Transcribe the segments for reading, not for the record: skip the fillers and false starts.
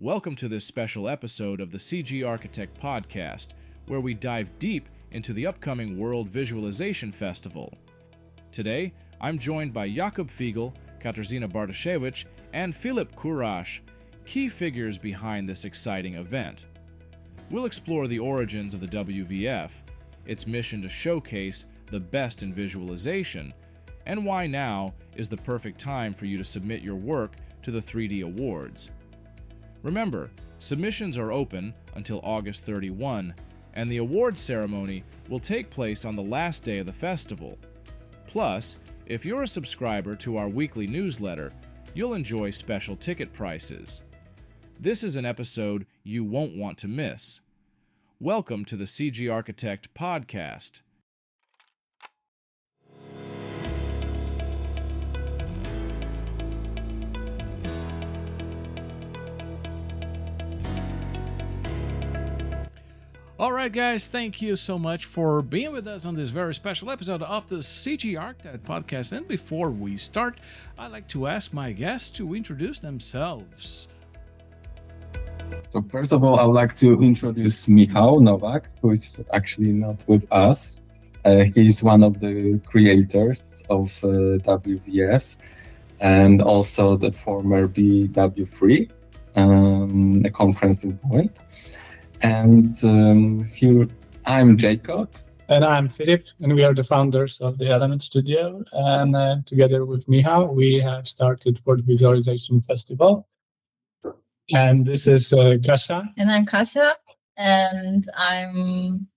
Welcome to this special episode of the CGarchitect podcast, where we dive deep into the upcoming World Visualization Festival. Today, I'm joined by Jakub Fiegel, Katarzyna Bartoszewicz, and Filip Kurash, key figures behind this exciting event. We'll explore the origins of the WVF, its mission to showcase the best in visualization, and why now is the perfect time for you to submit your work to the 3D Awards. Remember, submissions are open until August 31, and the awards ceremony will take place on the last day of the festival. Plus, if you're a subscriber to our weekly newsletter, you'll enjoy special ticket prices. This is an episode you won't want to miss. Welcome to the CGarchitect podcast. All right, guys, thank you so much for being with us on this very special episode of the CGarchitect podcast. And before we start, I'd like to ask my guests to introduce themselves. So first of all, I would like to introduce Michał Nowak, who is actually not with us. He's one of the creators of WVF and also the former BW3 conference in Poland. And here I'm Jacob. And I'm Filip, and we are the founders of the Element Studio. And together with Michał, we have started World Visualization Festival. And this is Kasia. And I'm Kasia, and I'm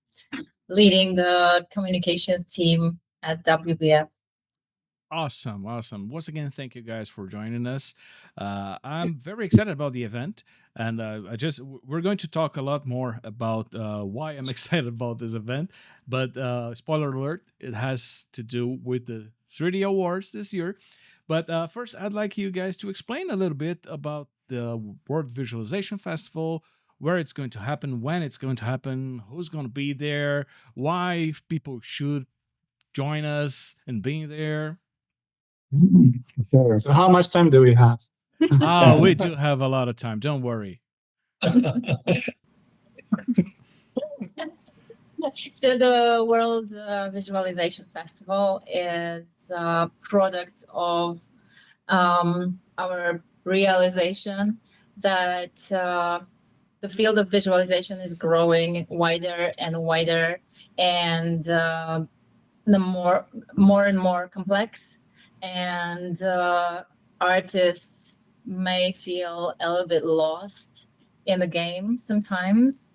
leading the communications team at WVF. Awesome. Once again, thank you guys for joining us. I'm very excited about the event, and we're going to talk a lot more about why I'm excited about this event. But spoiler alert, it has to do with the 3D Awards this year. But first, I'd like you guys to explain a little bit about the World Visualization Festival, where it's going to happen, when it's going to happen, who's going to be there, why people should join us and being there. Sure. So how much time do we have? We do have a lot of time. Don't worry. So the World Visualization Festival is a product of our realization that the field of visualization is growing wider and wider, and the more and more complex. And artists may feel a little bit lost in the game sometimes.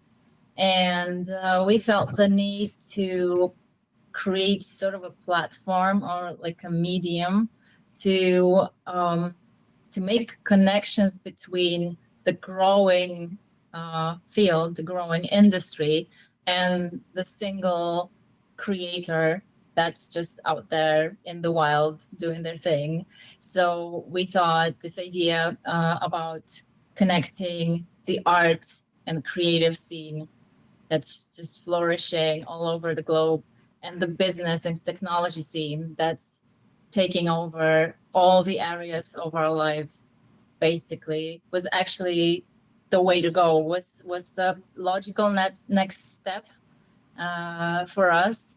And we felt the need to create sort of a platform or like a medium to make connections between the growing field, the growing industry, and the single creator that's just out there in the wild doing their thing. So we thought this idea about connecting the art and creative scene that's just flourishing all over the globe, and the business and technology scene that's taking over all the areas of our lives, basically, was actually the way to go, was the logical next step for us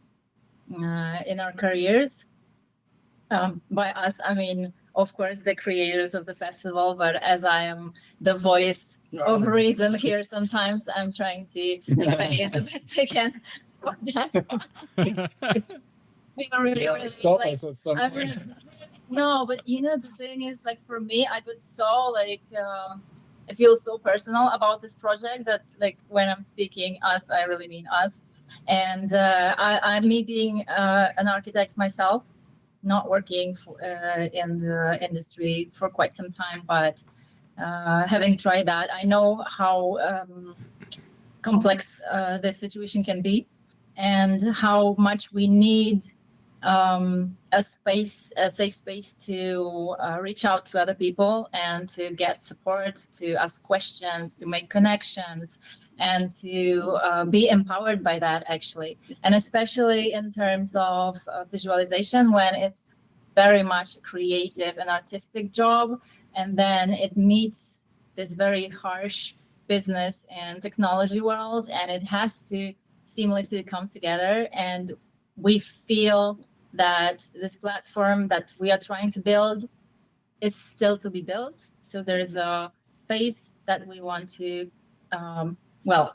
in our careers. By us, I mean, of course, the creators of the festival, but as I am the voice of reason here, sometimes I'm trying to convey it the best I can. We are really Stop like, us at some point. no, but you know, the thing is, like, for me, I got so like I feel so personal about this project that, like, when I'm speaking us, I really mean us. And I'm me being an architect myself, not working in the industry for quite some time, but having tried that, I know how complex this situation can be, and how much we need a safe space to reach out to other people and to get support, to ask questions, to make connections, and to be empowered by that, actually. And especially in terms of visualization, when it's very much a creative and artistic job, and then it meets this very harsh business and technology world, and it has to seamlessly come together. And we feel that this platform that we are trying to build is still to be built. So there is a space that we want to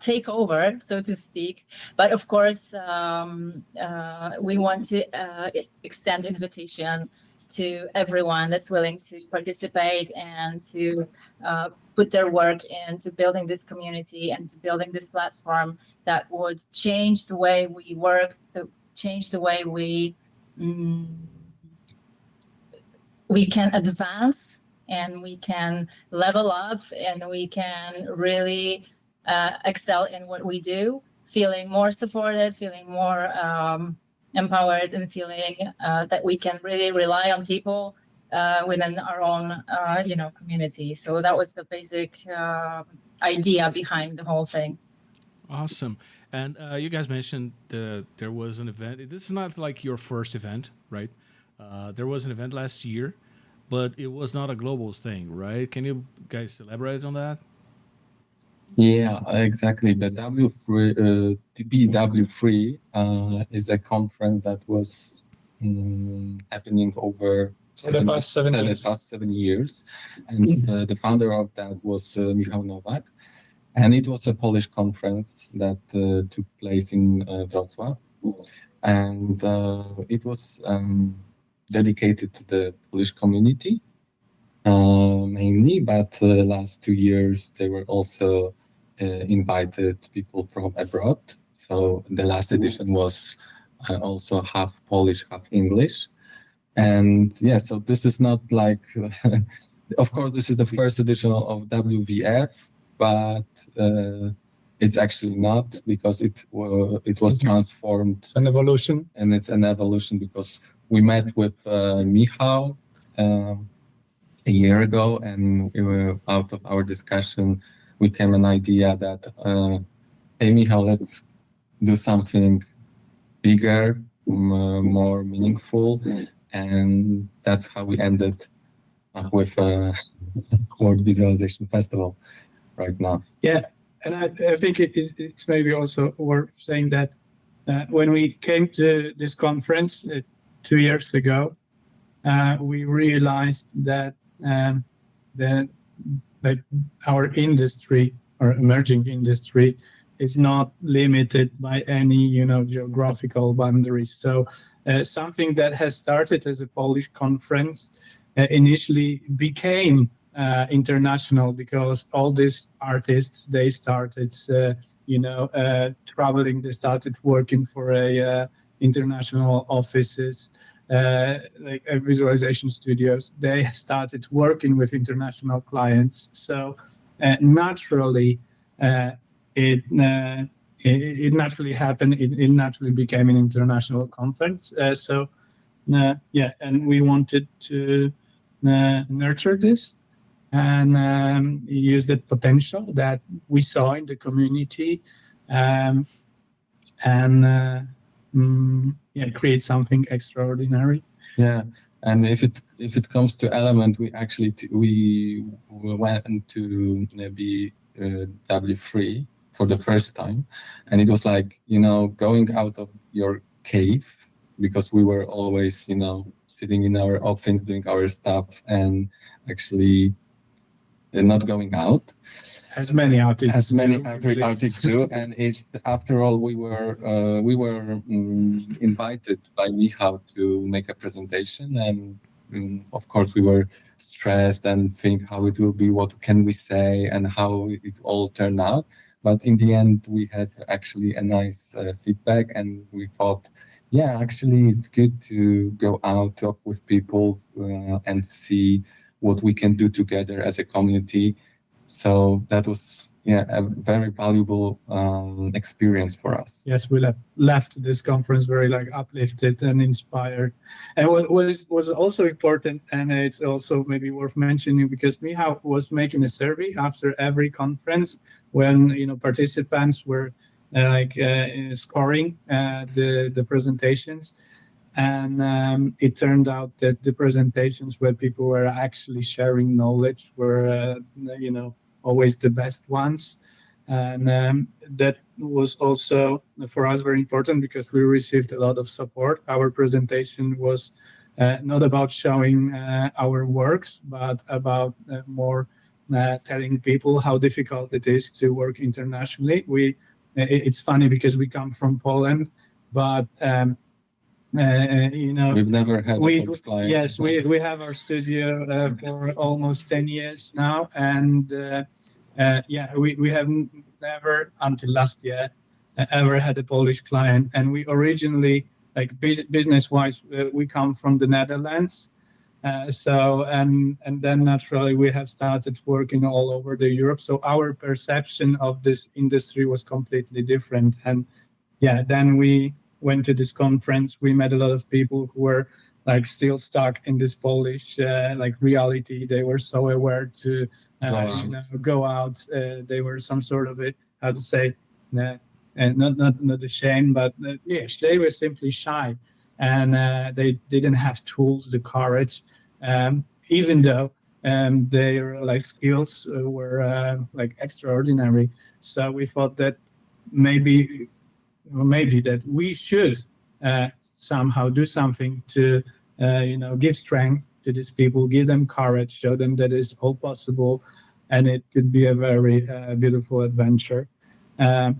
take over, so to speak. But of course, we want to extend invitation to everyone that's willing to participate and to put their work into building this community and to building this platform that would change the way we work, change the way we can advance, and we can level up, and we can really excel in what we do, feeling more supported, feeling more empowered, and feeling that we can really rely on people within our own community. So that was the basic idea behind the whole thing. Awesome. And you guys mentioned there was an event. This is not like your first event, right? There was an event last year, but it was not a global thing, right? Can you guys elaborate on that? Yeah, exactly. The BW3 is a conference that was happening over the past 7 years. And the founder of that was Michał Nowak. And it was a Polish conference that took place in Wrocław. And it was dedicated to the Polish community mainly, but last 2 years they were also invited people from abroad. So the last edition was also half Polish, half English. And yeah, so this is not like, of course, this is the first edition of WVF, but it's actually not, because it was transformed. It's an evolution. And it's an evolution because we met with Michał a year ago, and out of our discussion, we came an idea that, hey, Michał, let's do something bigger, more meaningful. And that's how we ended up with World Visualization Festival right now. Yeah, and I think it's maybe also worth saying that when we came to this conference 2 years ago, we realized that our industry, or emerging industry, is not limited by any geographical boundaries. So something that has started as a Polish conference initially became international, because all these artists, they started traveling, they started working for international offices, like visualization studios. They started working with international clients. So naturally, it naturally happened. It naturally became an international conference. And we wanted to nurture this and use the potential that we saw in the community, and create something extraordinary. Yeah, and if it comes to Element, we actually we went to maybe W3 for the first time, and it was like going out of your cave, because we were always sitting in our office doing our stuff and actually not going out, as many artists do. And after all, we were invited by Michał to make a presentation, and of course we were stressed and think how it will be, what can we say, and how it all turned out. But in the end, we had actually a nice feedback, and we thought, yeah, actually it's good to go out, talk with people, and see what we can do together as a community. So that was a very valuable experience for us. Yes, we left this conference very uplifted and inspired. And what was also important, and it's also maybe worth mentioning, because Michał was making a survey after every conference when participants were scoring the presentations. And it turned out that the presentations where people were actually sharing knowledge were, always the best ones. And that was also for us very important because we received a lot of support. Our presentation was not about showing our works, but about more telling people how difficult it is to work internationally. It's funny because we come from Poland, but We've never had a Polish client. Yes, we have our studio for almost 10 years now, and we have never until last year ever had a Polish client. And we originally, like business-wise, we come from the Netherlands. And then naturally we have started working all over the Europe. So our perception of this industry was completely different. And then we went to this conference. We met a lot of people who were like still stuck in this Polish like reality. They were so aware to go out. They were some sort of how to say, and not ashamed, but yes, they were simply shy, and they didn't have tools, the courage, even though their like skills were like extraordinary. So we thought that maybe that we should somehow do something to give strength to these people, give them courage, show them that it's all possible, and it could be a very beautiful adventure. I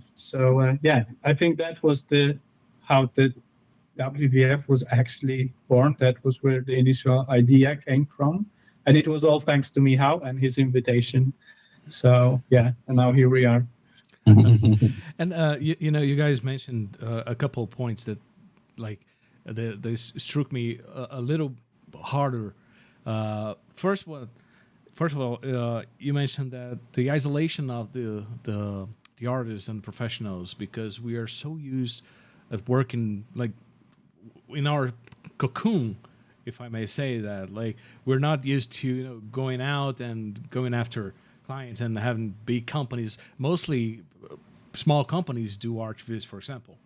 think that was how the WVF was actually born. That was where the initial idea came from, and it was all thanks to Michał and his invitation. So and now here we are. And you guys mentioned a couple of points that like they struck me a little harder. First of all, you mentioned that the isolation of the artists and professionals, because we are so used at working like in our cocoon, if I may say that. Like we're not used to going out and going after clients and having big companies. Mostly small companies do archviz, for example,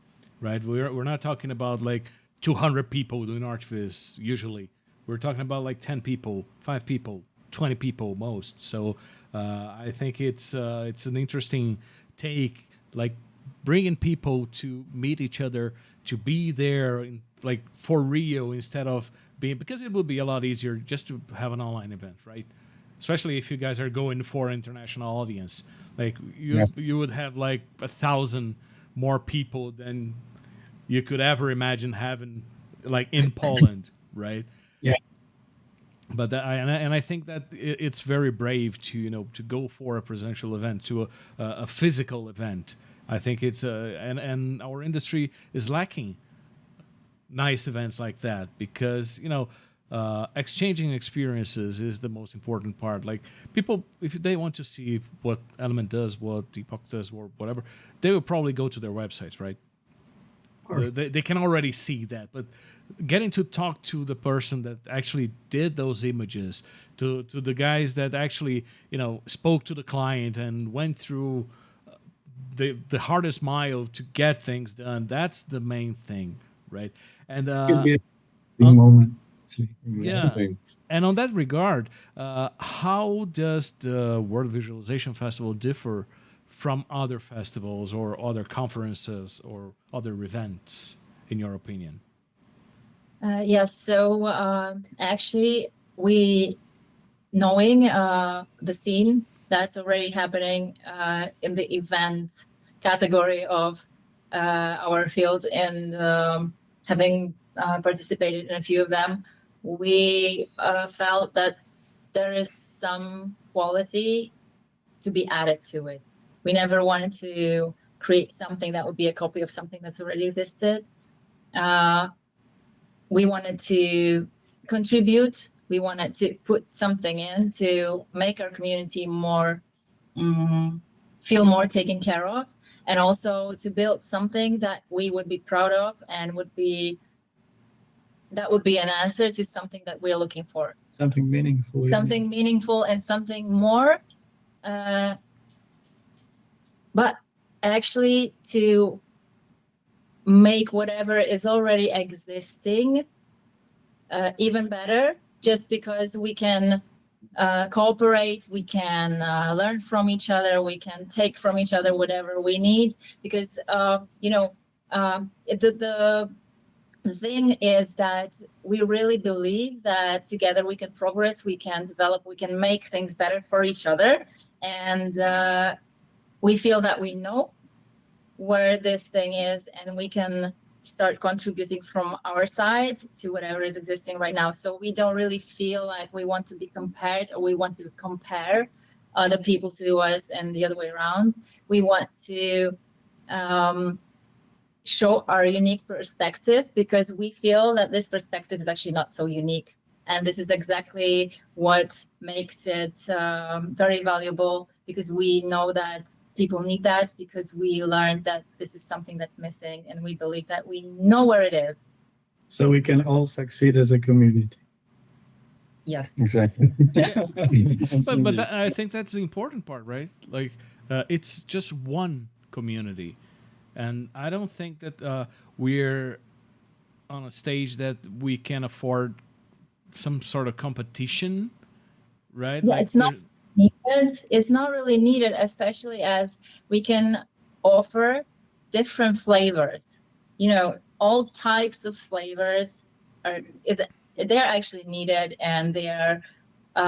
right? We're not talking about like 200 people doing archviz usually. We're talking about like 10 people, 5 people, 20 people most. So I think it's an interesting take, like bringing people to meet each other, to be there like for real, instead of being, because it would be a lot easier just to have an online event, right? Especially if you guys are going for an international audience. Like you would have like 1,000 more people than you could ever imagine having like in Poland, right? Yeah. But I think that it's very brave to go for a presential event, to a physical event. I think it's and our industry is lacking nice events like that, because exchanging experiences is the most important part. Like people, if they want to see what Element does, what Epoch does, or whatever, they will probably go to their websites, right? They can already see that, but getting to talk to the person that actually did those images, to the guys that actually spoke to the client and went through the hardest mile to get things done, that's the main thing, right? And Could be a big moment. Yeah. And on that regard, how does the World Visualization Festival differ from other festivals or other conferences or other events, in your opinion? Yes. So actually, we knowing the scene that's already happening in the event category of our field, and having participated in a few of them, we felt that there is some quality to be added to it. We never wanted to create something that would be a copy of something that's already existed. We wanted to contribute. We wanted to put something in to make our community more feel more taken care of, and also to build something that we would be proud of and would be an answer to something that we're looking for. Something meaningful. Something meaningful and something more. But actually to make whatever is already existing even better, just because we can cooperate, we can learn from each other, we can take from each other whatever we need, because the thing is that we really believe that together we can progress, we can develop, we can make things better for each other. And we feel that we know where this thing is, and we can start contributing from our side to whatever is existing right now. So we don't really feel like we want to be compared, or we want to compare other people to us and the other way around. We want to show our unique perspective, because we feel that this perspective is actually not so unique. And this is exactly what makes it very valuable, because we know that people need that, because we learned that this is something that's missing, and we believe that we know where it is. So we can all succeed as a community. Yes. Exactly. But I think that's the important part, right? Like, it's just one community. And I don't think that we're on a stage that we can afford some sort of competition, right? Yeah, Like, it's not needed. It's not really needed, especially as we can offer different flavors. All types of flavors they're actually needed, and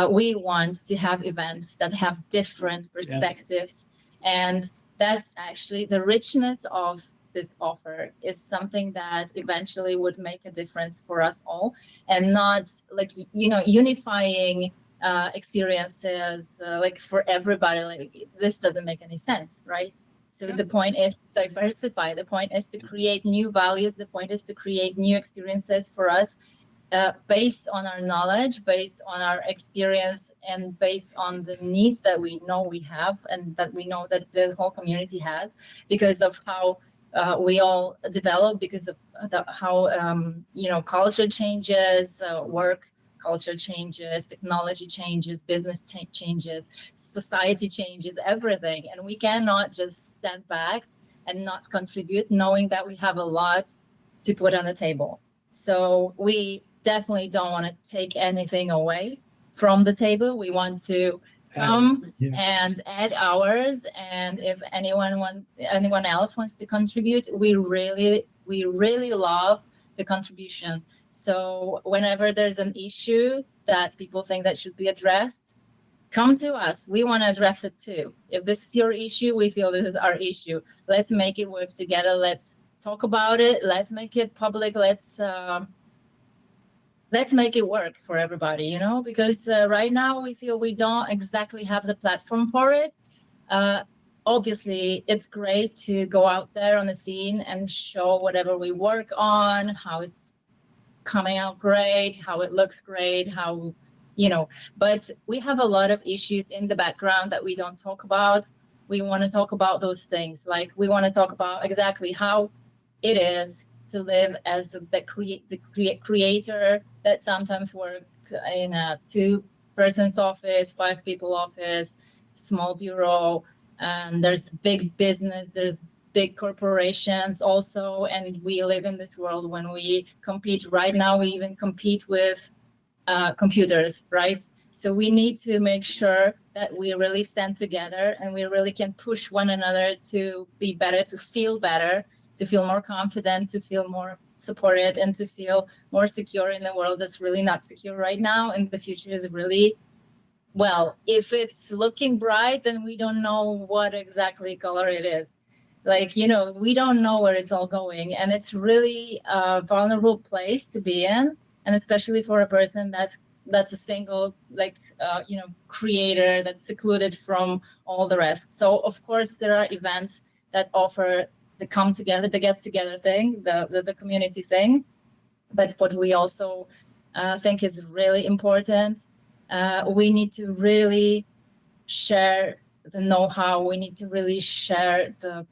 we want to have events that have different perspectives. And that's actually the richness of this offer, is something that eventually would make a difference for us all, and not like, unifying experiences like for everybody. Like, this doesn't make any sense, right? So the point is to diversify. The point is to create new values. The point is to create new experiences for us, based on our knowledge, based on our experience, and based on the needs that we know we have, and that we know that the whole community has, because of how we all develop, because of how culture changes, work culture changes, technology changes, business changes, society changes, everything. And we cannot just stand back and not contribute, knowing that we have a lot to put on the table. So we definitely don't want to take anything away from the table. We want to come and add ours. And if anyone else wants to contribute, we really love the contribution. So whenever there's an issue that people think that should be addressed, come to us. We want to address it too. If this is your issue, we feel this is our issue. Let's make it work together. Let's talk about it. Let's make it public. Let's make it work for everybody, because right now we feel we don't exactly have the platform for it. Obviously, it's great to go out there on the scene and show whatever we work on, how it's coming out great, how it looks great, but we have a lot of issues in the background that we don't talk about. We want to talk about those things. Like, we want to talk about exactly how it is to live as the creator that sometimes work in a 2-person office, 5-people office, small bureau, and there's big business, there's big corporations also, and we live in this world when we compete. Right now, we even compete with computers, right? So we need to make sure that we really stand together, and we really can push one another to be better, to feel better, to feel more confident, to feel more supported, and to feel more secure in a world that's really not secure right now. And the future is really, well, if it's looking bright, then we don't know what exactly color it is. Like, we don't know where it's all going. And it's really a vulnerable place to be in. And especially for a person that's a single, creator, that's secluded from all the rest. So, of course, there are events that offer the come together, the get together thing, the community thing. But what we also think is really important, we need to really share the know-how. We need to really share the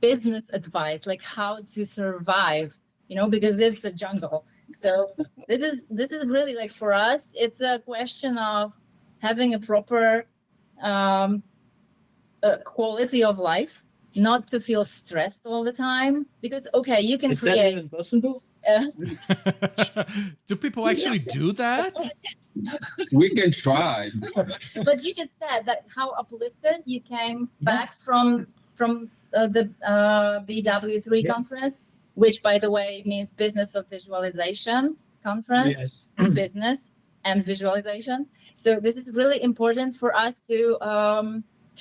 business advice, like how to survive, because this is a jungle. So this is really, like, for us, it's a question of having a proper quality of life, not to feel stressed all the time. Because, okay, you can create. Is that even possible? Do people actually do that? We can try. But you just said that how uplifted you came back from the BW3 conference, which, by the way, means Business of Visualization Conference. Yes. Business and visualization. So this is really important for us to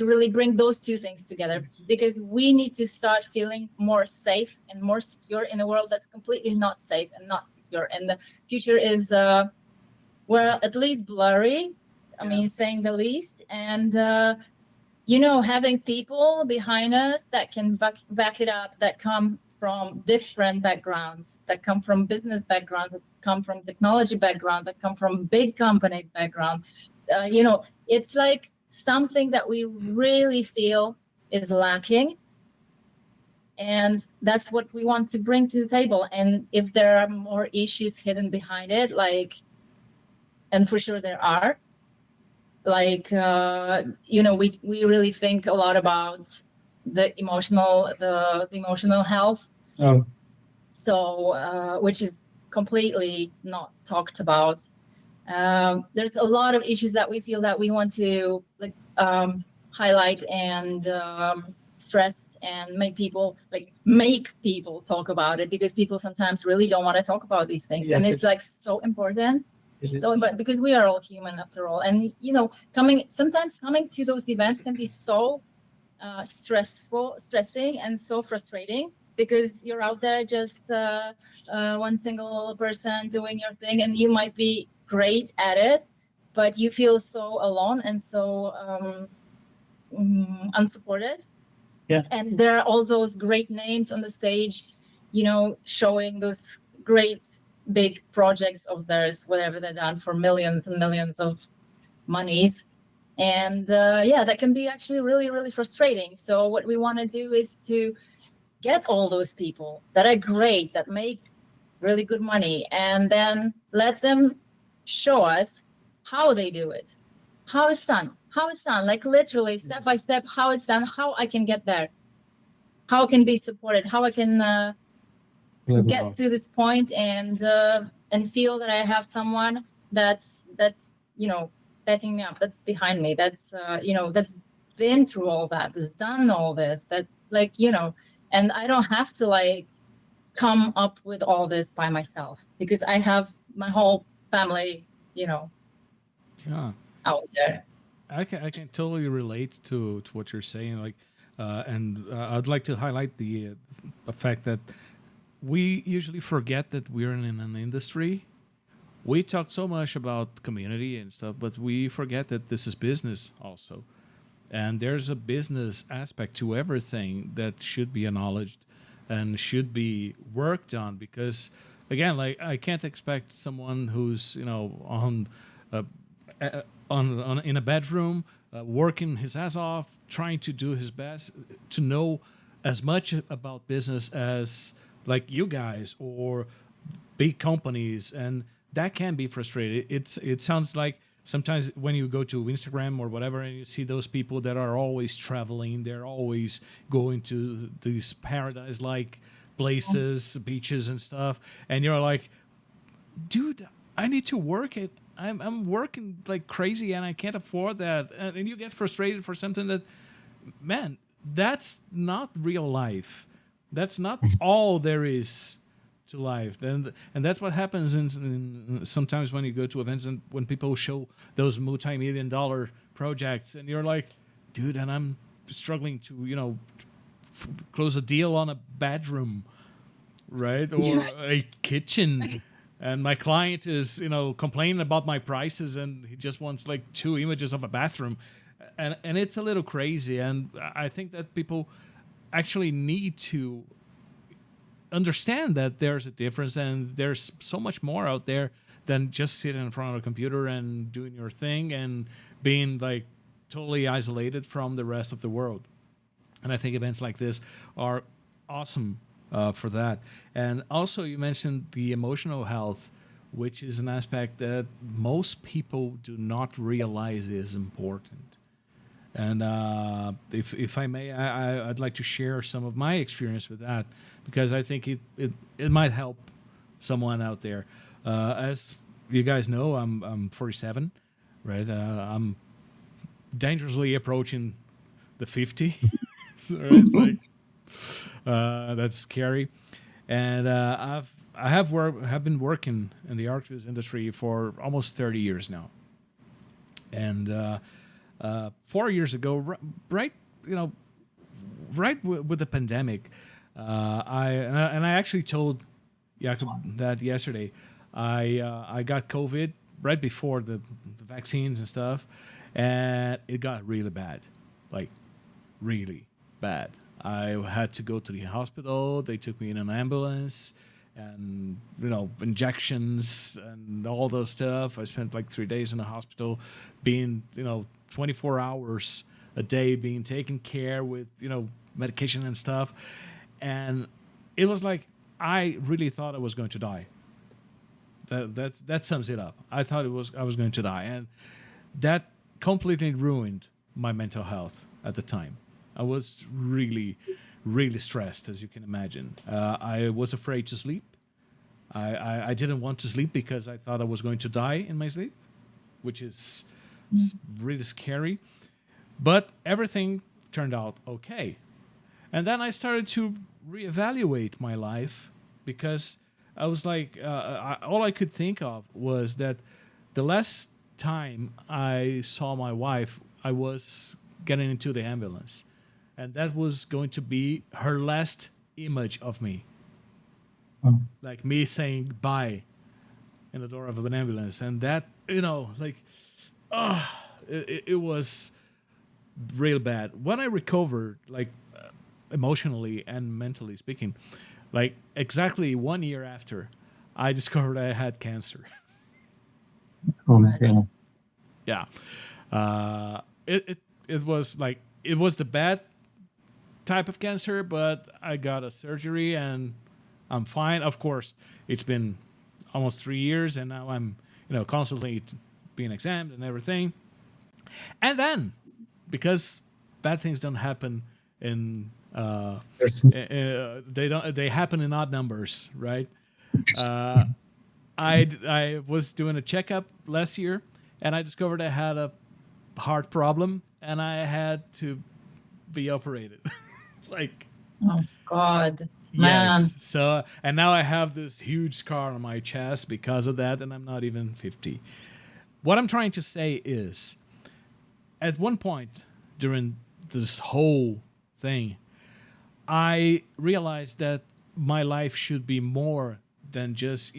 really bring those two things together, because we need to start feeling more safe and more secure in a world that's completely not safe and not secure. And the future is, well, at least blurry, I mean, saying the least. And, having people behind us that can back it up, that come from different backgrounds, that come from business backgrounds, that come from technology background, that come from big companies background. It's like something that we really feel is lacking. And that's what we want to bring to the table. And if there are more issues hidden behind it, and for sure there are, we really think a lot about the emotional health. Oh. So, which is completely not talked about. There's a lot of issues that we feel that we want to highlight and stress and make people talk about it, because people sometimes really don't want to talk about these things. Yes, and it's so important. So important, because we are all human after all. And coming to those events can be so stressing and so frustrating, because you're out there just one single person doing your thing, and you might be great at it, but you feel so alone and so unsupported. Yeah. And there are all those great names on the stage, showing those great big projects of theirs, whatever they've done for millions and millions of monies. And that can be actually really, really frustrating. So what we want to do is to get all those people that are great, that make really good money, and then let them show us how they do it, how it's done, like literally step by step, how it's done, how I can get there, how I can be supported, how I can get to this point and feel that I have someone that's backing me up, that's behind me, that's that's been through all that, that's done all this, that's and I don't have to come up with all this by myself, because I have my whole family, out there. I can totally relate to what you're saying. And I'd like to highlight the fact that we usually forget that we're in an industry. We talk so much about community and stuff, but we forget that this is business also. And there's a business aspect to everything that should be acknowledged and should be worked on, because again, I can't expect someone who's in a bedroom working his ass off, trying to do his best to know as much about business as you guys or big companies, and that can be frustrating. It sounds like sometimes when you go to Instagram or whatever and you see those people that are always traveling, they're always going to these paradise-like places, beaches and stuff, and you're like, dude, I need to work it. I'm working like crazy and I can't afford that. And you get frustrated for something that, man, that's not real life. That's not all there is to life. And that's what happens in sometimes when you go to events and when people show those multi-million-dollar projects and you're like, dude, and I'm struggling to, close a deal on a bedroom, right? Or a kitchen. And my client is, complaining about my prices and he just wants 2 images of a bathroom. And it's a little crazy. And I think that people actually need to understand that there's a difference and there's so much more out there than just sitting in front of a computer and doing your thing and being totally isolated from the rest of the world. And I think events like this are awesome for that. And also you mentioned the emotional health, which is an aspect that most people do not realize is important. And if I may, I'd like to share some of my experience with that, because I think it might help someone out there. As you guys know, I'm 47, right? I'm dangerously approaching the 50, right? Like that's scary. And have been working in the archviz industry for almost 30 years now. And 4 years ago, right, with the pandemic, I actually told Jakob that yesterday. I got COVID right before the vaccines and stuff, and it got really bad, like really bad. I had to go to the hospital. They took me in an ambulance, and injections and all those stuff. I spent like 3 days in the hospital, being 24 hours a day being taken care with medication and stuff, and it was like I really thought I was going to die. That sums it up. I thought I was going to die, and that completely ruined my mental health at the time. I was really, really stressed, as you can imagine. I was afraid to sleep. I didn't want to sleep because I thought I was going to die in my sleep, which is really scary. But everything turned out okay. And then I started to reevaluate my life, because I was like, all I could think of was that the last time I saw my wife, I was getting into the ambulance. And that was going to be her last image of me. Oh. Like me saying bye in the door of an ambulance. And that, it was real bad. When I recovered, like emotionally and mentally speaking, like exactly 1 year after, I discovered I had cancer. Oh, yeah. Yeah. It was like, it was the bad type of cancer, but I got a surgery and I'm fine. Of course, it's been almost 3 years, and now I'm, constantly being examined and everything. And then, because bad things don't happen in they happen in odd numbers, right? I was doing a checkup last year, and I discovered I had a heart problem, and I had to be operated. Like, oh God, man. yes. So, and now I have this huge scar on my chest because of that, and I'm not even 50. What I'm trying to say is, at one point during this whole thing, I realized that my life should be more than just,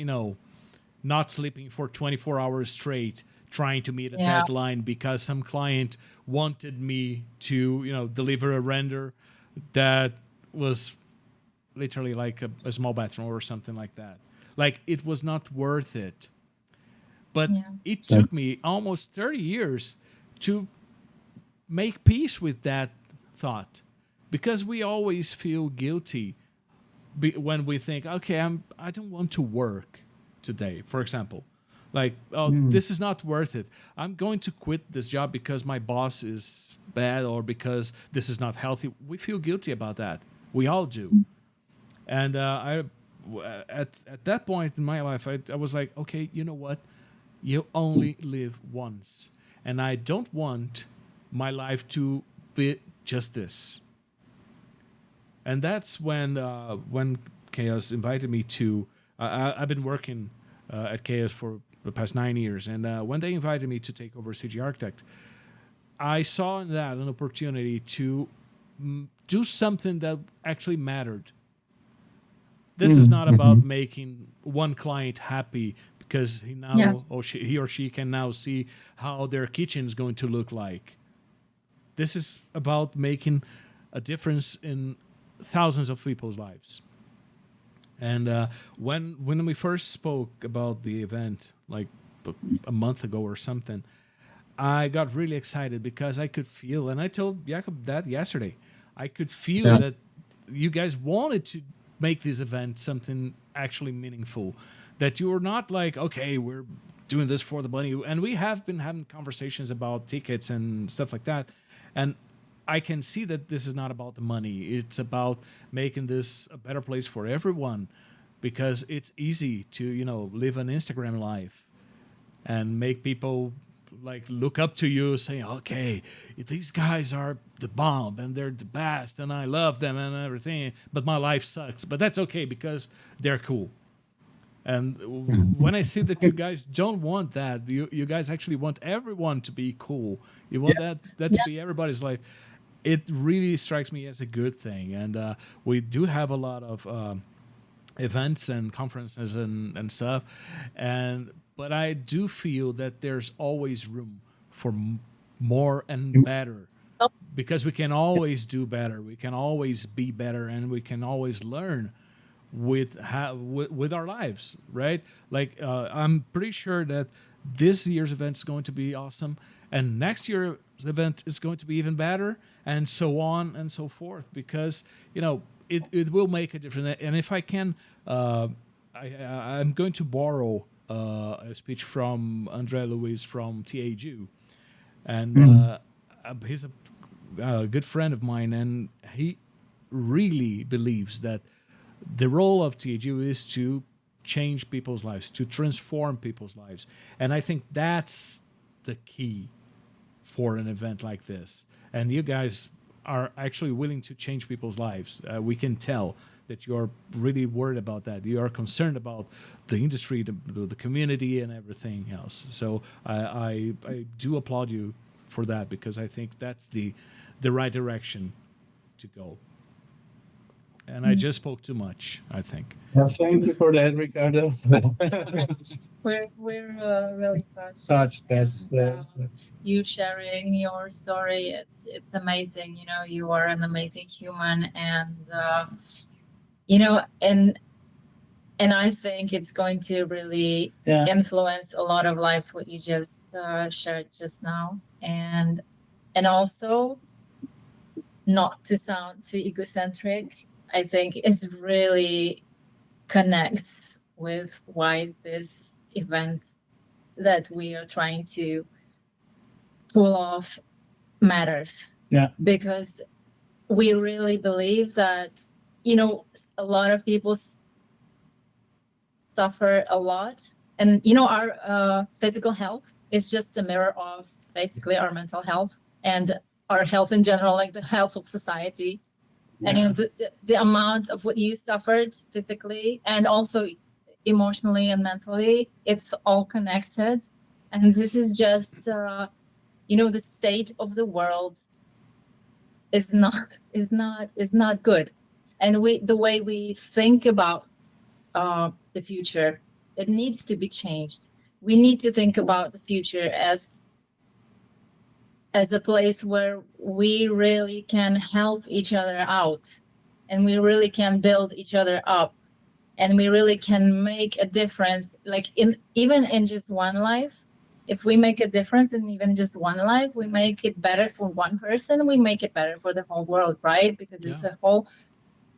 not sleeping for 24 hours straight, trying to meet a deadline because some client wanted me to, deliver a render that was literally like a small bathroom or something like that. Like, it was not worth it. But it took me almost 30 years to make peace with that thought, because we always feel guilty when we think, okay, I don't want to work today, for example. Like, this is not worth it. I'm going to quit this job because my boss is bad, or because this is not healthy. We feel guilty about that. We all do. And at that point in my life, I was like, okay, you know what? You only live once. And I don't want my life to be just this. And that's when Chaos invited me to... I've been working at Chaos for the past 9 years, and when they invited me to take over CGarchitect, I saw in that an opportunity to do something that actually mattered. This is not about making one client happy because he or she can now see how their kitchen is going to look like. This is about making a difference in thousands of people's lives. And when we first spoke about the event, like a month ago or something, I got really excited because I could feel, and I told Jakob that yesterday, I could feel that you guys wanted to make this event something actually meaningful. That you were not like, okay, we're doing this for the money. And we have been having conversations about tickets and stuff like that. And I can see that this is not about the money. It's about making this a better place for everyone. because it's easy to, live an Instagram life and make people like look up to you, saying, okay, these guys are the bomb and they're the best and I love them and everything, but my life sucks. But that's okay because they're cool. And when I see that you guys don't want that, you guys actually want everyone to be cool. You want that to be everybody's life. It really strikes me as a good thing. And we do have a lot of events and conferences and stuff. But I do feel that there's always room for more and better, because we can always do better. We can always be better, and we can always learn with our lives, right? Like I'm pretty sure that this year's event is going to be awesome, and next year's event is going to be even better, and so on and so forth, because it will make a difference. And if I can, I'm going to borrow a speech from Andre Luis from TAGU, and he's a good friend of mine, and he really believes that the role of TAGU is to change people's lives, to transform people's lives. And I think that's the key for an event like this. And you guys are actually willing to change people's lives. We can tell that you're really worried about that. You are concerned about the industry, the community, and everything else. So I do applaud you for that, because I think that's the right direction to go. And I just spoke too much, I think. Yes, thank you for that, Ricardo. We're really touched. That's You sharing your story. It's amazing. You are an amazing human, and and I think it's going to really influence a lot of lives, what you just shared just now, and also, not to sound too egocentric, I think it really connects with why this event that we are trying to pull off matters. Yeah. Because we really believe that, a lot of people suffer a lot. And, our physical health is just a mirror of basically our mental health and our health in general, like the health of society. Yeah. And the amount of what you suffered physically and also emotionally and mentally, it's all connected. And this is just, the state of the world is not good. And the way we think about the future, it needs to be changed. We need to think about the future as a place where we really can help each other out, and we really can build each other up, and we really can make a difference, like even in just one life. If we make a difference in even just one life, we make it better for one person, we make it better for the whole world, right? Because it's a whole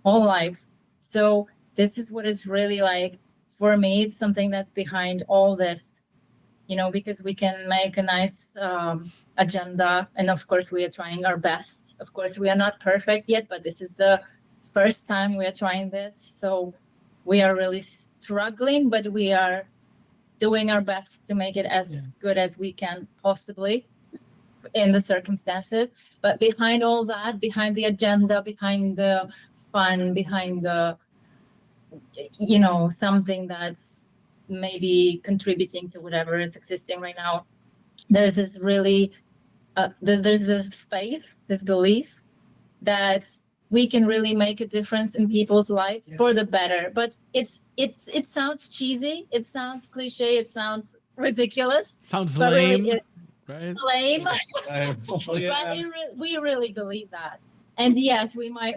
life. So this is what is really, like, for me, it's something that's behind all this, because we can make a nice agenda, and of course we are trying our best. Of course we are not perfect yet, but this is the first time we are trying this, so we are really struggling, but we are doing our best to make it as good as we can possibly in the circumstances. But behind all that, behind the agenda, behind the fun, behind the something that's maybe contributing to whatever is existing right now, there's this really there's this faith, this belief that we can really make a difference in people's lives for the better. But it sounds cheesy, it sounds cliche, it sounds ridiculous. Sounds lame, really right? Lame. But we really believe that. And yes, we may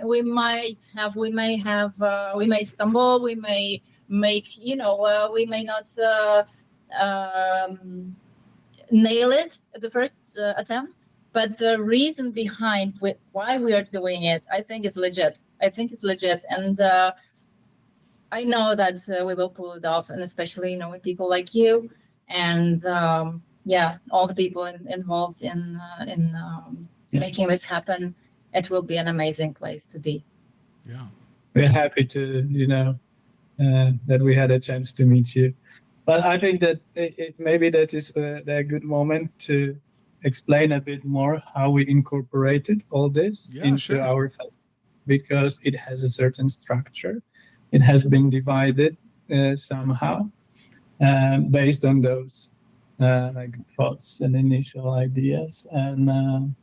stumble, we may make, we may not nail it at the first attempt, but the reason behind why we are doing it, I think is legit. And I know that we will pull it off, and especially, with people like you and all the people involved in making this happen. It will be an amazing place to be. Yeah. We're happy to, that we had a chance to meet you. But I think that maybe that is a good moment to explain a bit more how we incorporated all this into our festival, because it has a certain structure. It has been divided somehow based on those like thoughts and initial ideas, and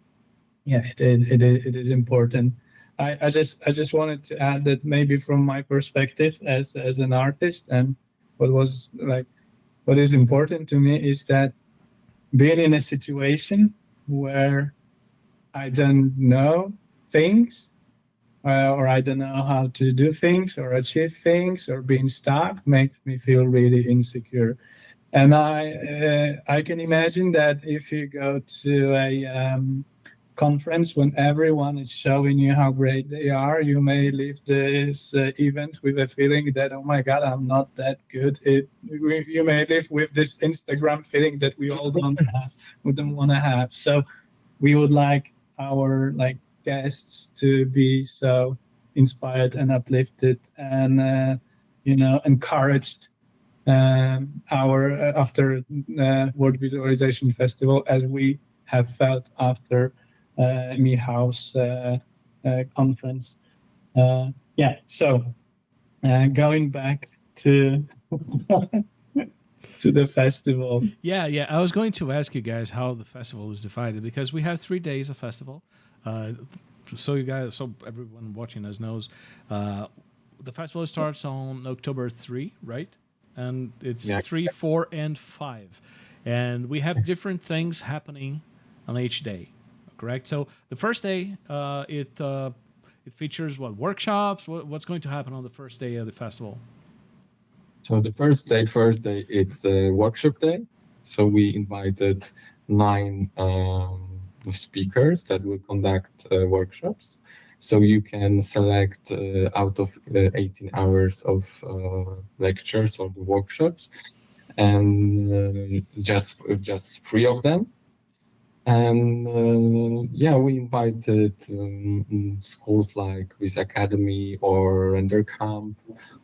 it is important. I just wanted to add that maybe from my perspective as an artist, and what is important to me is that being in a situation where I don't know things, or I don't know how to do things or achieve things, or being stuck makes me feel really insecure. And I can imagine that if you go to a conference when everyone is showing you how great they are, you may leave this event with a feeling that, oh my God, I'm not that good. You may live with this Instagram feeling that we all don't want to have. So we would like our guests to be so inspired and uplifted and encouraged after World Visualization Festival, as we have felt after Michał's conference. So going back to to the festival. Yeah. I was going to ask you guys how the festival is divided, because we have 3 days of festival. So everyone watching us knows, the festival starts on October 3, right? And it's 3, 4, and 5. And we have different things happening on each day, correct? So the first day, it features workshops? What's going to happen on the first day of the festival? So the first day, it's a workshop day. So we invited 9 speakers that will conduct workshops. So you can select out of 18 hours of lectures or the workshops, and just 3 of them. And we invited schools like Viz Academy or Render Camp.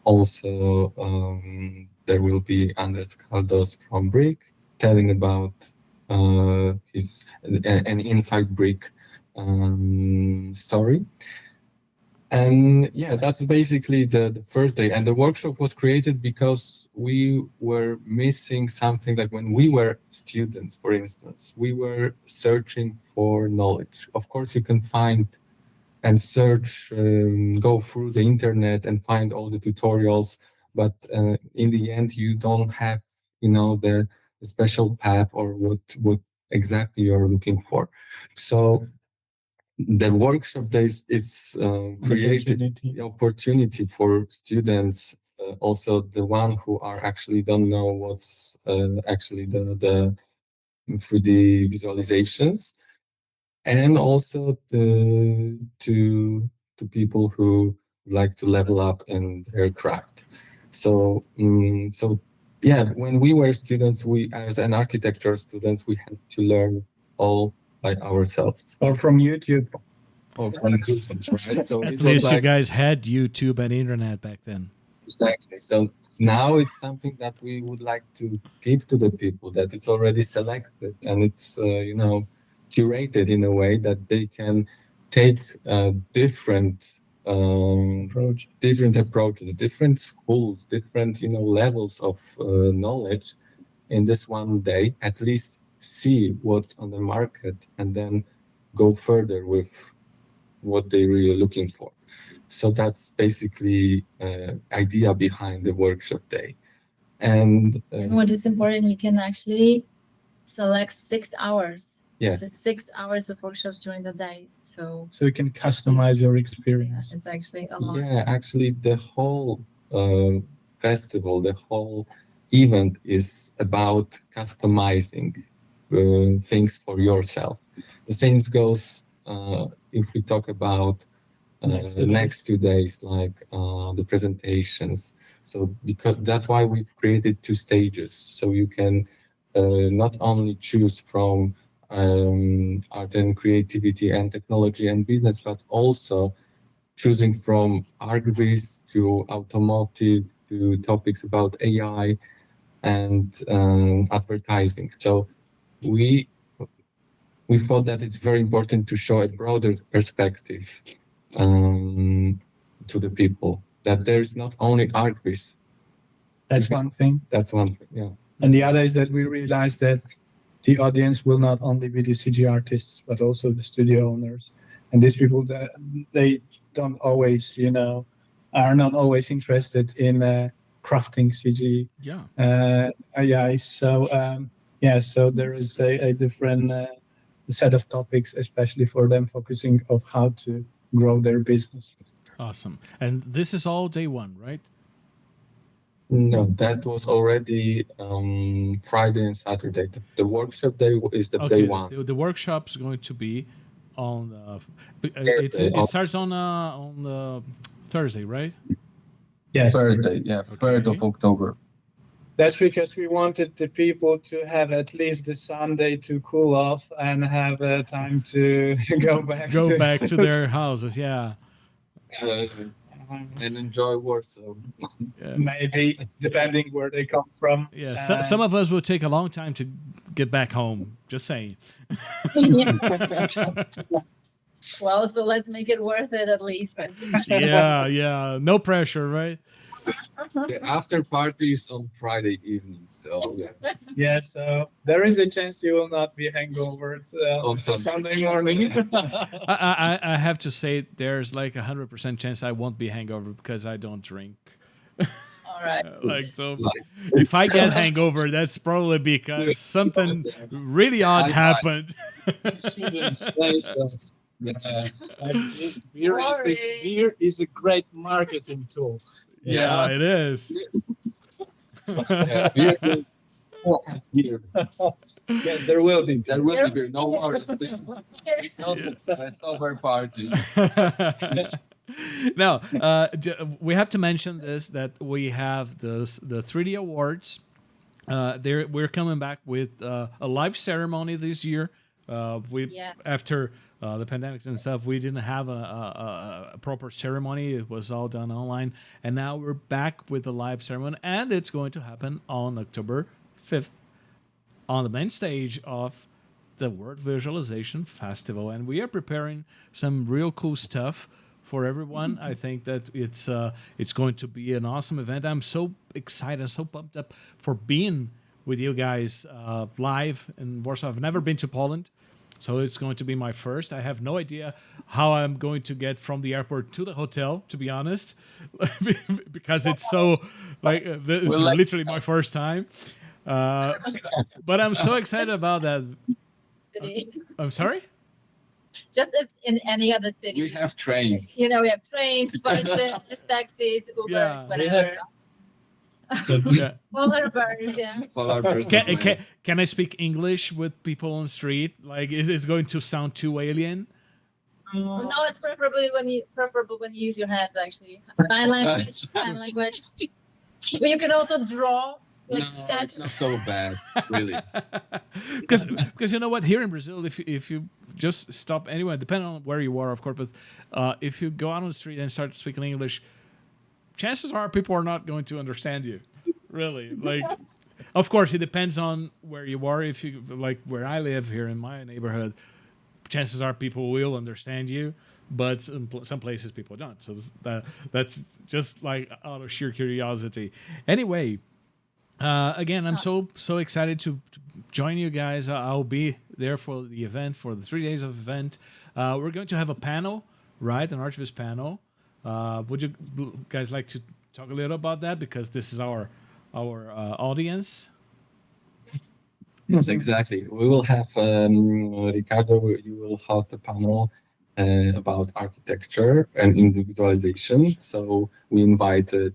Also, there will be Andres Caldos from Brick telling about his an inside Brick story. And that's basically the first day. And the workshop was created because we were missing something. Like when we were students, for instance, we were searching for knowledge. Of course, you can find and search, go through the internet and find all the tutorials. But in the end, you don't have, the special path or what exactly you're looking for. So the workshop days is created the opportunity for students, also the one who are actually don't know what's actually the 3D visualizations, and also to people who like to level up in their craft. So when we were students, we as an architecture students, we had to learn all by ourselves, or from YouTube. Right? So at least you guys had YouTube and internet back then. Exactly. So now it's something that we would like to give to the people, that it's already selected and it's curated in a way that they can take different approaches, different schools, different levels of knowledge in this one day. At least see what's on the market and then go further with what they're really looking for. So that's basically idea behind the workshop day. And what is important, you can actually select 6 hours. Yes. So 6 hours of workshops during the day. So you can customize your experience. Yeah, it's actually a lot. Yeah, actually the whole festival, the whole event is about customizing things for yourself. The same goes if we talk about the next 2 days, like the presentations. So because that's why we've created 2 stages, so you can not only choose from art and creativity and technology and business, but also choosing from archviz to automotive to to topics about AI and advertising. So we thought that it's very important to show a broader perspective to the people, that there is not only archviz. That's one thing. That's one thing, yeah. And the other is that we realized that the audience will not only be the CG artists, but also the studio owners. And these people, they don't always, are not always interested in crafting CG. Yeah. So there is a different set of topics, especially for them, focusing of how to grow their business. Awesome. And this is all day one, right? No, that was already Friday and Saturday. The workshop day is the day one. The workshop's going to be on it starts on the Thursday, right? Yes, Thursday, yeah, 3rd of October. That's because we wanted the people to have at least the Sunday to cool off and have time to go back to their houses. Yeah. And enjoy Warsaw. Maybe, depending where they come from. Yeah, some of us will take a long time to get back home. Just saying. Well, so let's make it worth it at least. Yeah. No pressure, right? The after party is on Friday evening, so yeah. Yeah, so there is a chance you will not be hungover on Sunday morning. I have to say, there's like 100% chance I won't be hangover because I don't drink. All right. If I get hangover, that's probably because something really odd happened. Beer is a great marketing tool. Yeah, it is. Beer. Yes, there will be. There will be beer. No more. It's over party. Now, we have to mention this, that we have the 3D Awards. We're coming back with a live ceremony this year. After the pandemics and stuff, we didn't have a proper ceremony. It was all done online. And now we're back with a live ceremony, and it's going to happen on October 5th on the main stage of the World Visualization Festival. And we are preparing some real cool stuff for everyone. I think that it's going to be an awesome event. I'm so excited, so pumped up for being with you guys live in Warsaw. I've never been to Poland, so it's going to be my first. I have no idea how I'm going to get from the airport to the hotel, to be honest, because it's so this is literally my first time. But I'm so excited about that. I'm sorry? Just as in any other city. We have trains. We have trains, buses, taxis, Uber, whatever. Polar bears, Can I speak English with people on the street? Like, is it going to sound too alien? No, it's preferable when you use your hands, actually. Sign language. But you can also draw. It's not so bad, really. Because you know what, here in Brazil, if you just stop anywhere, depending on where you are, of course, but if you go out on the street and start speaking English, chances are people are not going to understand you, really. Like, of course, it depends on where you are. If you like where I live here in my neighborhood, chances are people will understand you, but some places people don't. So that's just like out of sheer curiosity. Anyway. Again, I'm so excited to join you guys. I'll be there for the event, for the 3 days of event. We're going to have a panel, right? An archviz panel. Would you guys like to talk a little about that? Because this is our audience. Yes, exactly. We will have Ricardo. You will host a panel about architecture and individualization. So we invited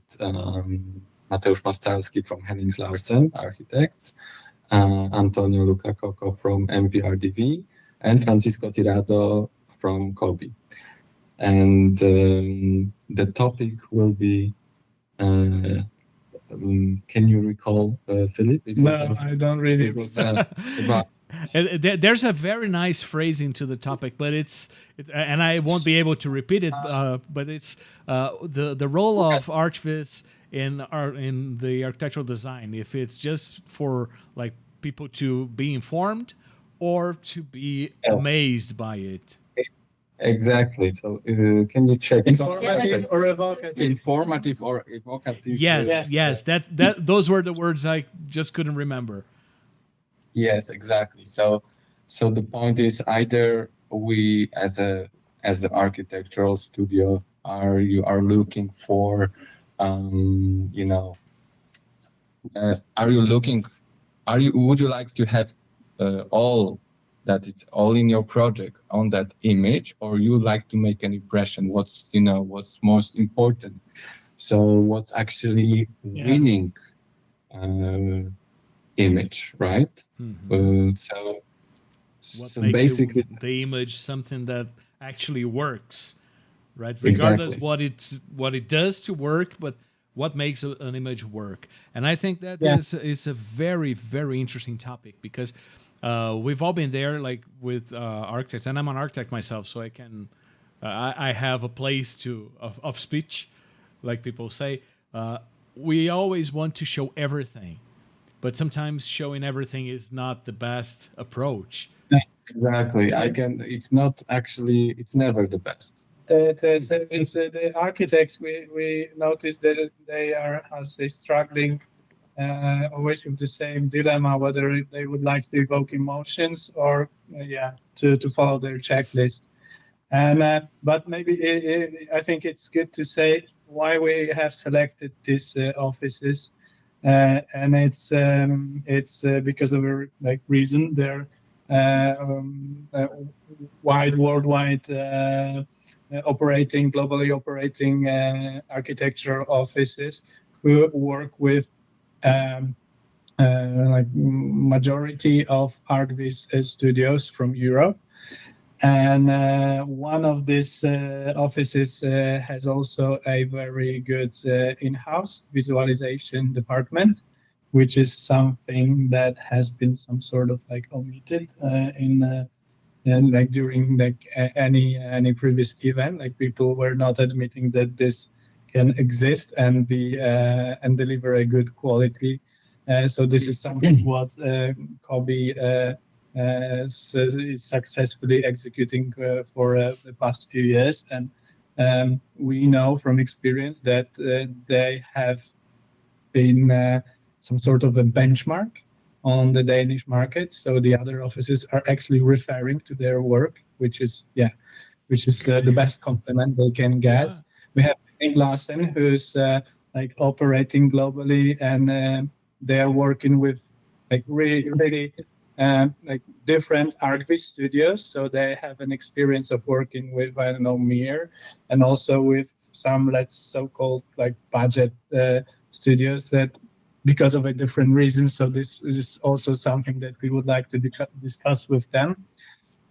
Mateusz Mastalski from Henning Larsen Architects, Antonio Luca-Coco from MVRDV, and Francisco Tirado from Kobe. And the topic will be, can you recall, Philip? No, I don't really. It was about there's a very nice phrasing to the topic, but and I won't be able to repeat it, but it's the role of archviz in the architectural design, if it's just for like people to be informed or to be amazed by it. Exactly. So can you check Informative or evocative? informative or evocative? Yes. That those were the words I just couldn't remember. Yes, exactly. So the point is either we as an architectural studio are looking for you know are you looking would you like to have all that it's all in your project on that image, or you like to make an impression what's most important, so what's actually winning image, right? So What so makes basically the image something that actually works, right? Exactly. Regardless what it does to work, but what makes an image work. And I think that Yeah. it's a very, very interesting topic, because we've all been there, like with architects, and I'm an architect myself, so I can I have a place of speech, like people say. We always want to show everything, but sometimes showing everything is not the best approach. Exactly. It's not actually, it's never the best. The architects, we noticed that they are, how to say, struggling always with the same dilemma, whether they would like to evoke emotions or to follow their checklist. And but maybe I think it's good to say why we have selected these offices, and it's because of a reason. They're worldwide globally operating architecture offices who work with majority of archviz studios from Europe. And one of these offices has also a very good in-house visualization department, which is something that has been some sort of omitted during any previous event. Like, people were not admitting that this can exist and be and deliver a good quality. So this is something what Kobe is successfully executing for the past few years, and we know from experience that they have been some sort of a benchmark on the Danish market. So the other offices are actually referring to their work, which is the best compliment they can get. Yeah. We have Nick Larsen, who's operating globally, and they are working with really different archviz studios. So they have an experience of working with, I don't know, Mir, and also with some so-called budget studios that, because of a different reason. So this is also something that we would like to discuss with them.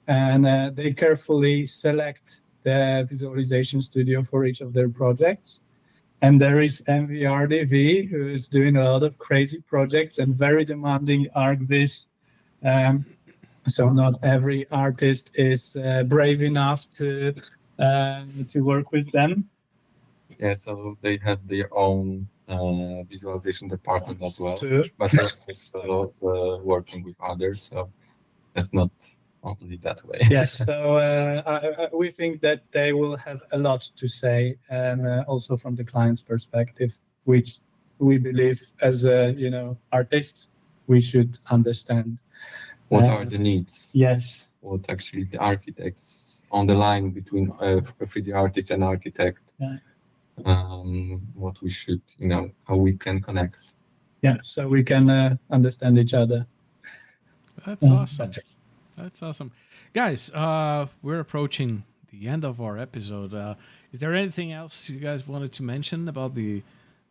And they carefully select the visualization studio for each of their projects. And there is MVRDV, who is doing a lot of crazy projects and very demanding archviz. So not every artist is brave enough to work with them. Yeah, so they have their own visualization department as well, Too. but they're also working with others, so that's not only that way. Yes, so we think that they will have a lot to say, and also from the client's perspective, which we believe as artists we should understand. What are the needs? Yes. What actually the architects on the line between 3D artist and architect? Yeah. What we should, how we can connect. Yeah, so we can understand each other. That's awesome. Better. That's awesome. Guys, we're approaching the end of our episode. Is there anything else you guys wanted to mention about the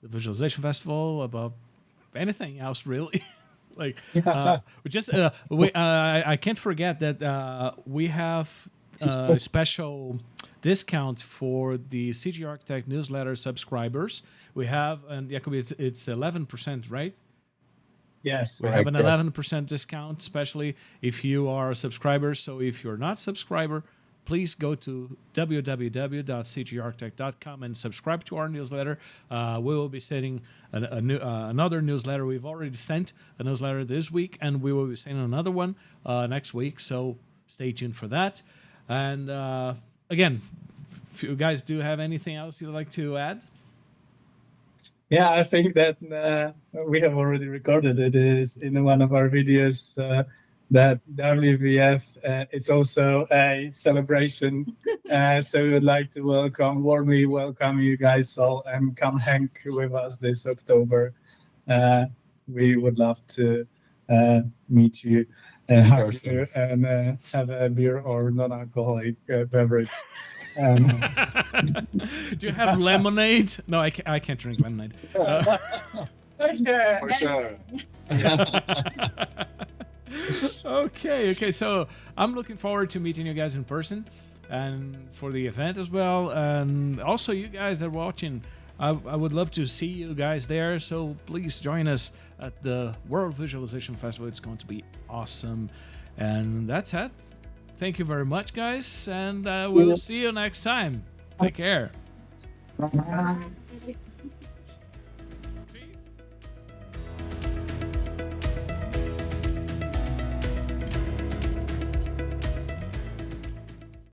Visualization Festival, about anything else, really? I can't forget that we have a special discount for the CGarchitect newsletter subscribers. We have, and Jakub, it's 11%, right? Yes. We have an 11% discount, especially if you are a subscriber. So if you're not a subscriber, please go to www.cgarchitect.com and subscribe to our newsletter. We will be sending another newsletter. We've already sent a newsletter this week, and we will be sending another one next week. So stay tuned for that. And again, if you guys do have anything else you'd like to add? Yeah, I think that we have already recorded it is in one of our videos that WVF, it's also a celebration. So we would like to warmly welcome you guys all and come hang with us this October. We would love to meet you hug you, and have a beer or non-alcoholic beverage. Do you have lemonade? No, I can't drink lemonade. For sure. For sure. Okay. So I'm looking forward to meeting you guys in person and for the event as well. And also, you guys that are watching, I would love to see you guys there. So please join us at the World Visualization Festival. It's going to be awesome. And that's it. Thank you very much, guys, and we'll see you next time. Take care. Bye.